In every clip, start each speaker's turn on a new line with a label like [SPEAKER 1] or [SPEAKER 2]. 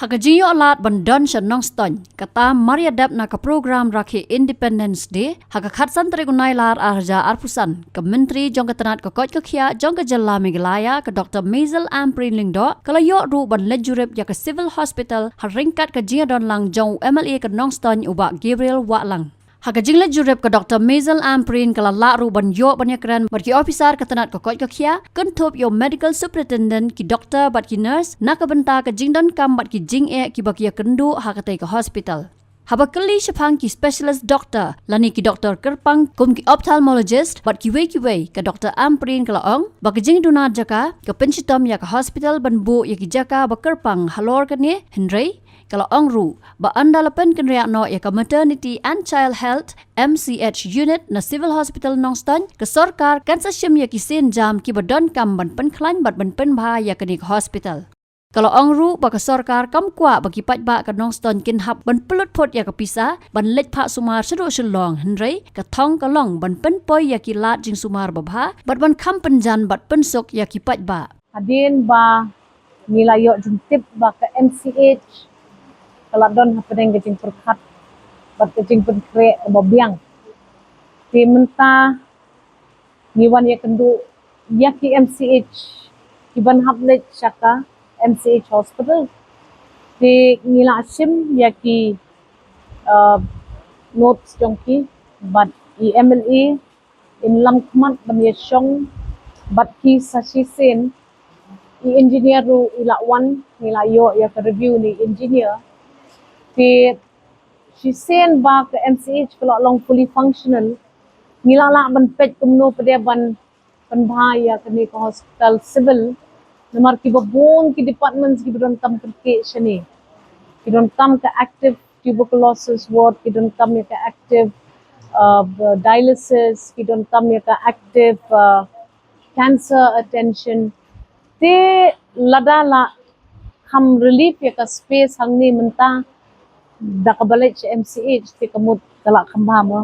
[SPEAKER 1] Hagajinyo alat bandon Shillong Ston kata mariadap na ka program rakhi Independence Day hagakhatsan trigunai lar arja arpusan ke menteri jong ketenat ke koj kekhia jong ke jela Meghalaya ke Dr. Ampareen lingdo kalayo ru ban lejurip ya ke civil hospital haringkat ke jinga don lang jong MLA ke Nong Ston ubak Gabriel Waklang. Hagajing lejurip ke Dr. Ampareen kala la ru ban yo banyakran barki officer ketenat ke koj kekhia kentup yo medical superintendent ki doktor bat ki nurse nak benta ke jingdon kam bat ki jing ki bakia kendu hakatai ke hospital. Habakali syapang ki specialist doctor lani ki doktor kerpang kum ki ophthalmologist bat ki wei ke Dr. Ampareen kala ong bak jing dunat jaka ke penchitom ya ke hospital ban bu ya ki jaka bakerpang halor ke ni Henry kalau ongru ba andalapen kenriak no ya ke maternity and child health MCH unit na civil hospital Nong Ston ke Sorkar kan sasyam ya ki sen jam ki badon kam ban penklan bat ban penbha ya ke ni hospital. Kalau ongru ba ke Sorkar kam Kwah bagi patba ke Nong Ston kin hap ban pelut pot ya ke pisah ban lej pak sumar Shaduh Shillong Henry ke thong kalong ban penpoi ya ki lat Jingsumar babha bat ban kam penjan bat pensuk ya ki patba.
[SPEAKER 2] Hadin ba nilayok jentip ba ke MCH kalau don hapeneng kecing perkat bat kecing penkre bobiang ti menta niwan ya kendu ya ki MCH kiban haplet syaka MCH hospital ti ngila sim ya ki notes jongki bat i MLA in lam kmat ban ya syong bat ki sashi sen i engineer ru ila wan ngila yo ya ke review ni engineer ti she sen ba ke MCH kalau long fully functional ngilala ban pet kumno pede ban bhaya kini ke hospital civil nomor ki babon ki departments ki don tam ke shani ki don tam ke active tuberculosis ward ki don tam ke active dialysis ki don tam ke active cancer attention te ladala ham relief ya ka space hangni menta da kabalik sa MCH ti kamut kala kamba mo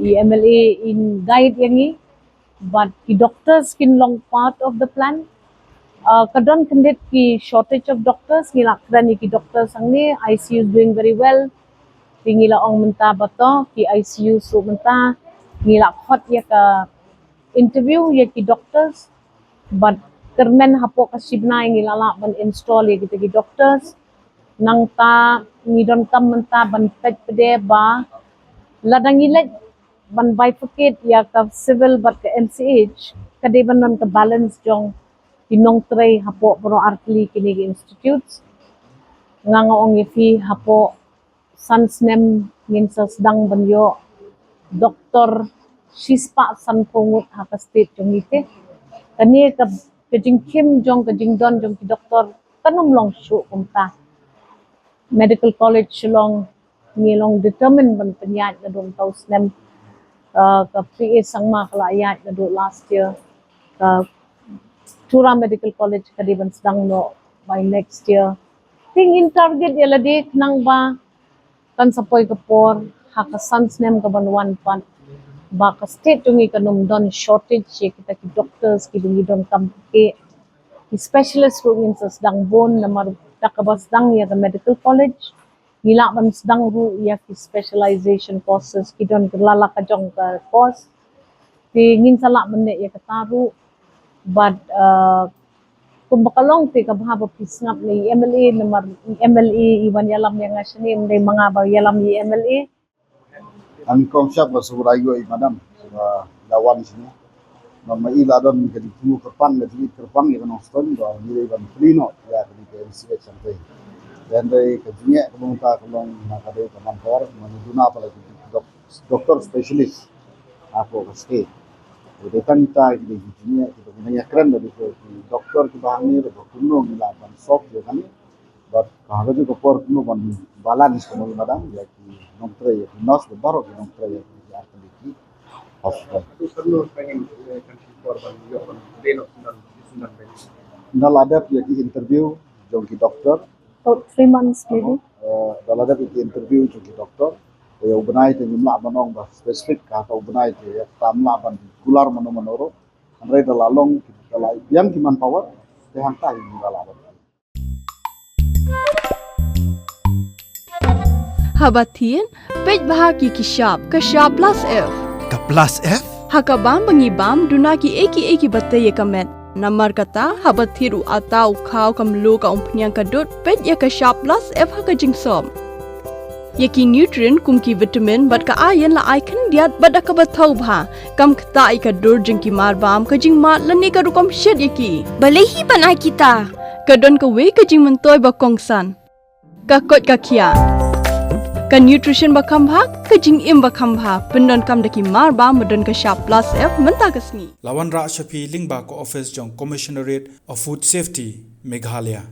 [SPEAKER 2] i MLA in guide yangi but the doctors kin long part of the plan kadon kandit ki shortage of doctors ngila kran ki doctors angni ICU is doing very well tingila ong menta bato ki ICU so menta ngila hot ya ka interview ya ki doctors but kermen hapo kasibna ngila la ban install ya ki doctors nang ta ngidon kam menta ban pet pede ba ladang ilet ban bifurcate ya ka civil but ka MCH kade ban non ka balance jong tinong tray hapo pro artli kini institutes ngangaong ifi hapo sansnem ngin sa sedang banyo doktor sispa san pungut ha ka state jong ite kani ka kajing kim jong kajing don jong ki doktor kanum long shu kumta medical college Shillong ngilong determine ban penyat na dong tau snem ka PA sangma kala ayat na do last year ka Tura Medical College kadiban sedang no by next year ting in target yala di nang ba kan sapoy kapor haka sans nem ka ban one pan ba ka state tungi kanum don shortage kita ki doctors ki dungi don kamke ki specialist ru in sa sedang bon na mar takabas dang ya the medical college nila ban sedang ru ya ki specialization courses ki don lala ka jong ka course ti ngin sala ban ya kataru but kung bakalong ti kabhaba pisngap ni MLA nomor MLA iwan yalam yang asani may mga ba yalam ni MLA
[SPEAKER 3] ang konsep ba surayo ay madam sa lawan sini maila don kadi tu kerpang ya Nong Ston ba nilai ban plino ya kadi ke MCH sampai dan dari kajinya kemunta kelong nakade kamampor manuduna pala doktor spesialis ako kaste jadi kan kita di kajinya kita punya keren dari doktor kita hamil atau kuno ngilapan sok ya kami but kalau juga por kuno ban balance kuno madam ya ki nomtre ya nos de baro ki nomtre ya ki akan di hospital
[SPEAKER 4] perlu pengen kasih korban yo kon deno sunan
[SPEAKER 3] naladap ya ki interview jongki doktor
[SPEAKER 2] about 3 months maybe
[SPEAKER 3] daladap ki interview jongki doktor ya ubenai te jumlah manong ba spesifik ka atau ubenai te ya tamla ban kular manoro andre dalalong kita yang kiman power te hangta yang dalalong
[SPEAKER 5] Habatin, pej bahagi kishap, kashap plus F.
[SPEAKER 6] Ka plus F?
[SPEAKER 5] Hakabam bangibam dunaki eki bataya kamet. Namar kata habatiru atau kau kamlu ka umpnyang kadut pej ya kashap plus F haka jingsom. Yaki nutrient kumki vitamin bat ka ayan la ai kan diat bada ka bathau bha kam kta ai ka dur jingki mar bam ka jing mat lani ka rukom shed yaki balehi banai kita ka don ka we ka jing mentoy ba kongsan ka kot ka khia ka nutrition ba kham bha ka jing im ba kham bha pendon kam daki mar bam modon ka sharp plus F menta ka sni
[SPEAKER 7] Lawan Ra Shapi Lingba ko office jong Commissionerate of Food Safety Meghalaya